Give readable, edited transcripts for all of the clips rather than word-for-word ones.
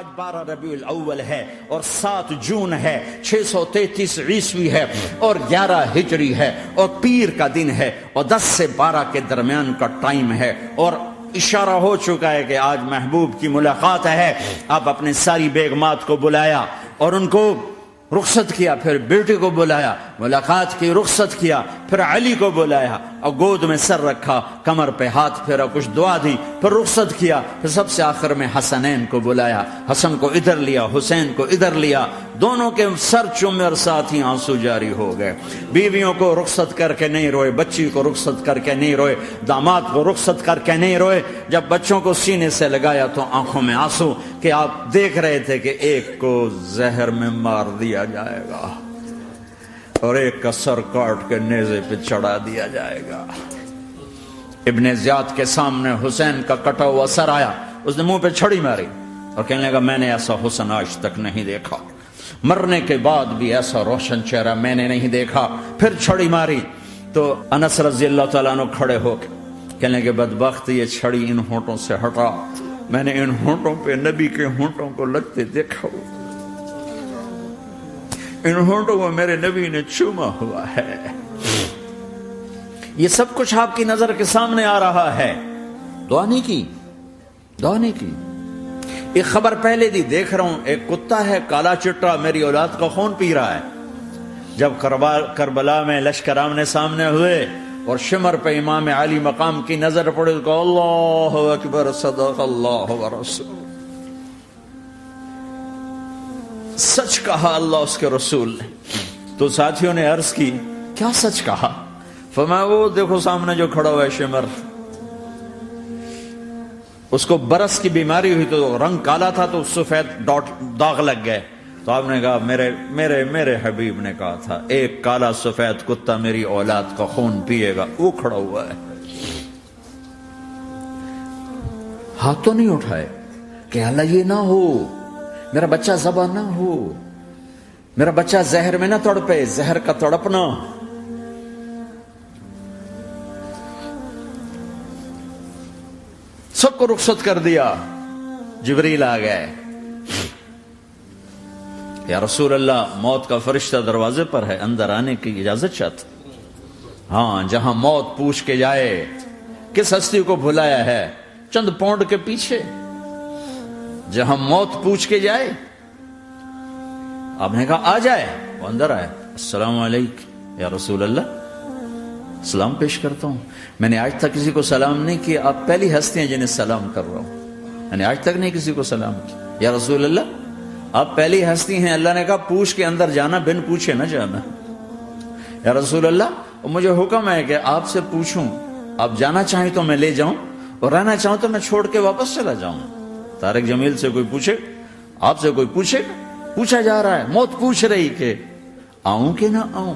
آج 12 ربیع الاول ہے اور 7 جون ہے 633 عیسوی ہے اور 11 ہجری ہے اور پیر کا دن ہے اور 10 سے 12 کے درمیان کا ٹائم ہے اور اشارہ ہو چکا ہے کہ آج محبوب کی ملاقات ہے. آپ اپنے ساری بیگمات کو بلایا اور ان کو رخصت کیا, پھر بیٹے کو بلایا, ملاقات کی, رخصت کیا, پھر علی کو بلایا اور گود میں سر رکھا, کمر پہ ہاتھ پھیرا, کچھ دعا دی, پھر رخصت کیا, پھر سب سے آخر میں حسنین کو بلایا, حسن کو ادھر لیا, حسین کو ادھر لیا, دونوں کے سر چومے اور ساتھ ہی آنسو جاری ہو گئے. بیویوں کو رخصت کر کے نہیں روئے, بچی کو رخصت کر کے نہیں روئے, داماد کو رخصت کر کے نہیں روئے. جب بچوں کو سینے سے لگایا تو آنکھوں میں آنسو کہ آپ دیکھ رہے تھے کہ ایک کو زہر میں مار دیا جائے گا اور ایک کا سر کاٹ کے نیزے پہ چڑھا دیا جائے گا. ابن زیاد کے سامنے حسین کا کٹا ہوا سر آیا, اس نے منہ پہ چھڑی ماری اور کہنے لگا میں نے ایسا حسن آج تک نہیں دیکھا, مرنے کے بعد بھی ایسا روشن چہرہ میں نے نہیں دیکھا. پھر چھڑی ماری تو انس رضی اللہ تعالیٰ عنہ کھڑے ہو کے کہنے کہ بدبخت یہ چھڑی ان ہونٹوں سے ہٹا, میں نے ان ہونٹوں پہ نبی کے ہونٹوں کو لگتے دیکھا, ان ہونٹوں کو میرے نبی نے چوما ہوا ہے. یہ سب کچھ آپ کی نظر کے سامنے آ رہا ہے. دعا نہیں کی, دعا نہیں کی. ایک خبر پہلے دی دیکھ رہا ہوں, ایک کتا ہے کالا چٹا میری اولاد کا خون پی رہا ہے. جب کربلا میں لشکر آمنے سامنے ہوئے اور شمر پہ امام علی مقام کی نظر پڑے تو اللہ اکبر صدق اللہ ورسول, سچ کہا اللہ اس کے رسول نے. تو ساتھیوں نے عرض کی کیا سچ کہا؟ فرمایا وہ دیکھو سامنے جو کھڑا ہوا ہے شمر, اس کو برس کی بیماری ہوئی تو رنگ کالا تھا تو سفید داغ لگ گئے. تو آپ نے کہا میرے حبیب نے کہا تھا ایک کالا سفید کتا میری اولاد کا خون پیے گا, وہ کھڑا ہوا ہے. ہاتھ تو نہیں اٹھائے کہ اللہ یہ نہ ہو, میرا بچہ ذبح نہ ہو, میرا بچہ زہر میں نہ تڑپے, زہر کا تڑپنا. سب کو رخصت کر دیا. جبریل آ گئے, یا رسول اللہ موت کا فرشتہ دروازے پر ہے, اندر آنے کی اجازت چاہتا. ہاں, جہاں موت پوچھ کے جائے کس ہستی کو بھلایا ہے, چند پونڈ کے پیچھے, جہاں موت پوچھ کے جائے. آپ نے کہا آ جائے, وہ اندر آئے. السلام علیکم یا رسول اللہ, سلام پیش کرتا ہوں. میں نے آج تک کسی کو سلام نہیں کیا, آپ پہلی ہستی ہیں جنہیں سلام کر رہا ہوں. میں نے آج تک نہیں کسی کو سلام کیا. یا رسول اللہ آپ پہلی ہستی ہیں. اللہ نے کہا پوچھ کے اندر جانا, بن پوچھے نہ جانا. یا رسول اللہ مجھے حکم ہے کہ آپ سے پوچھوں, آپ جانا چاہیں تو میں لے جاؤں اور رہنا چاہوں تو میں چھوڑ کے واپس چلا جاؤں. طارق جمیل سے کوئی پوچھے, آپ سے کوئی پوچھے, پوچھا جا رہا ہے, موت پوچھ رہی کہ آؤں کہ نہ آؤں.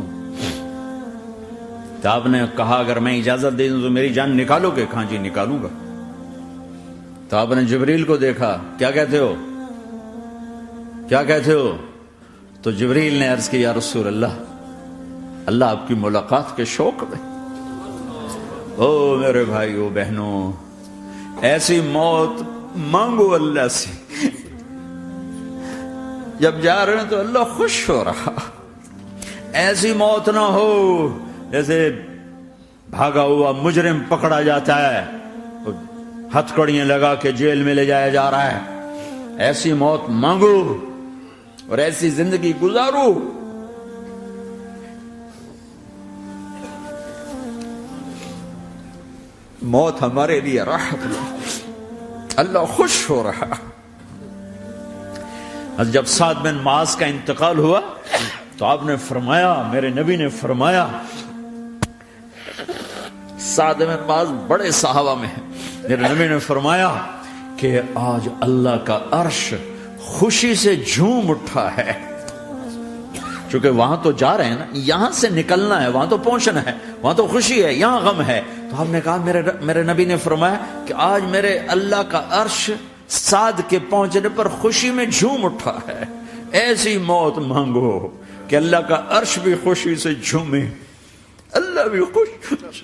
تو آپ نے کہا اگر میں اجازت دے دوں تو میری جان نکالو گے؟ کہاں جی نکالوں گا. تو آپ نے جبریل کو دیکھا, کیا کہتے ہو, کیا کہتے ہو؟ تو جبریل نے عرض کی یا رسول اللہ, اللہ آپ کی ملاقات کے شوق میں. او میرے بھائیو بہنوں, ایسی موت مانگو اللہ سے, جب جا رہے ہیں تو اللہ خوش ہو رہا. ایسی موت نہ ہو جیسے بھاگا ہوا مجرم پکڑا جاتا ہے, ہتھکڑیاں لگا کے جیل میں لے جایا جا رہا ہے. ایسی موت مانگو اور ایسی زندگی گزارو. موت ہمارے لیے راحت ہے, اللہ خوش ہو رہا. جب سعد بن معاذ کا انتقال ہوا تو آپ نے فرمایا, میرے نبی نے فرمایا, سعد بن معاذ بڑے صحابہ میں ہیں, میرے نبی نے فرمایا کہ آج اللہ کا عرش خوشی سے جھوم اٹھا ہے. چونکہ وہاں تو جا رہے ہیں نا, یہاں سے نکلنا ہے, وہاں تو پہنچنا ہے, وہاں تو خوشی ہے, یہاں غم ہے. تو آپ نے کہا میرے نبی نے فرمایا کہ آج میرے اللہ کا عرش سعد کے پہنچنے پر خوشی میں جھوم اٹھا ہے. ایسی موت مانگو کہ اللہ کا عرش بھی خوشی سے جھومے, اللہ بھی خوش.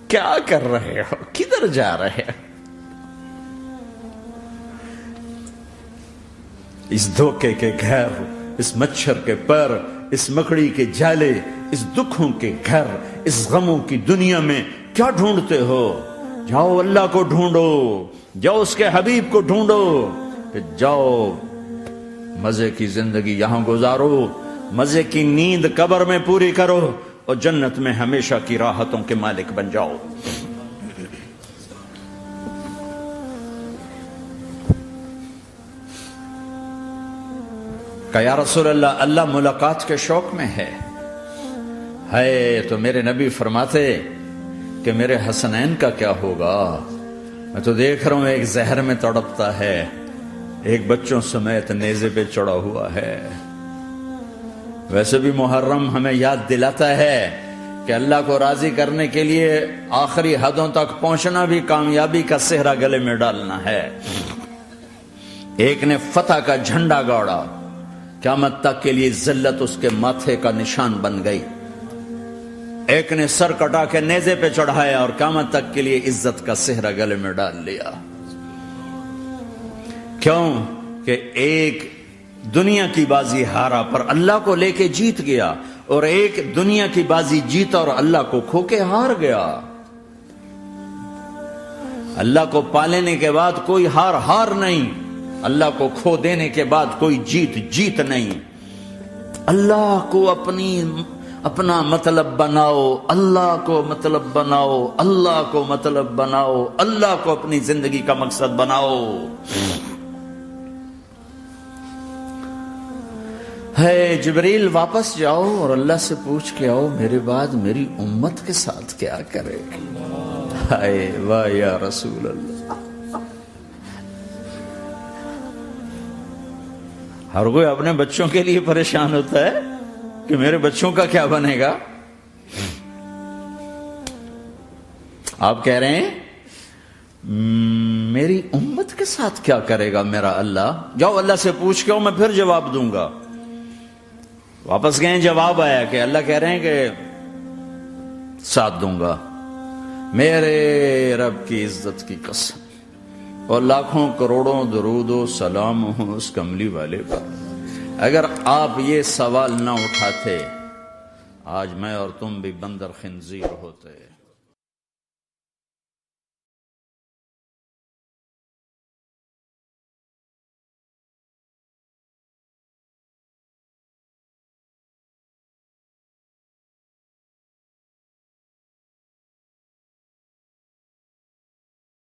کیا کر رہے ہو, کدھر جا رہے ہیں؟ اس دھوکے کے گھر، اس مچھر کے پر، اس مکڑی کے جالے، اس دکھوں کے گھر، اس غموں کی دنیا میں کیا ڈھونڈتے ہو؟ جاؤ اللہ کو ڈھونڈو، جاؤ اس کے حبیب کو ڈھونڈو، پھر جاؤ مزے کی زندگی یہاں گزارو، مزے کی نیند قبر میں پوری کرو، اور جنت میں ہمیشہ کی راحتوں کے مالک بن جاؤ۔ کہ یا رسول اللہ، اللہ ملاقات کے شوق میں ہے تو میرے نبی فرماتے کہ میرے حسنین کا کیا ہوگا؟ میں تو دیکھ رہا ہوں ایک زہر میں تڑپتا ہے، ایک بچوں سمیت نیزے پہ چڑھا ہوا ہے۔ ویسے بھی محرم ہمیں یاد دلاتا ہے کہ اللہ کو راضی کرنے کے لیے آخری حدوں تک پہنچنا بھی کامیابی کا صحرا گلے میں ڈالنا ہے۔ ایک نے فتح کا جھنڈا گاڑا، قیامت تک کے لیے ذلت اس کے ماتھے کا نشان بن گئی۔ ایک نے سر کٹا کے نیزے پہ چڑھایا اور قیامت تک کے لیے عزت کا صحرا گلے میں ڈال لیا۔ کیوں کہ ایک دنیا کی بازی ہارا پر اللہ کو لے کے جیت گیا، اور ایک دنیا کی بازی جیتا اور اللہ کو کھو کے ہار گیا۔ اللہ کو پالینے کے بعد کوئی ہار نہیں، اللہ کو کھو دینے کے بعد کوئی جیت نہیں۔ اللہ کو اپنا مطلب بناؤ، اللہ کو مطلب بناؤ، اللہ کو مطلب بناؤ، اللہ کو اپنی زندگی کا مقصد بناؤ۔ ہے جبریل واپس جاؤ اور اللہ سے پوچھ کے آؤ میرے بعد میری امت کے ساتھ کیا کرے گی؟ ہائے واہ یا رسول اللہ۔ ہر کوئی اپنے بچوں کے لیے پریشان ہوتا ہے کہ میرے بچوں کا کیا بنے گا۔ آپ کہہ رہے ہیں میری امت کے ساتھ کیا کرے گا میرا اللہ؟ جاؤ اللہ سے پوچھ کے آؤ، میں پھر جواب دوں گا۔ واپس گئے، جواب آیا کہ اللہ کہہ رہے ہیں کہ ساتھ دوں گا، میرے رب کی عزت کی قسم، اور لاکھوں کروڑوں درود و سلام ہوں اس کملی والے پر۔ اگر آپ یہ سوال نہ اٹھاتے، آج میں اور تم بھی بندر خنزیر ہوتے۔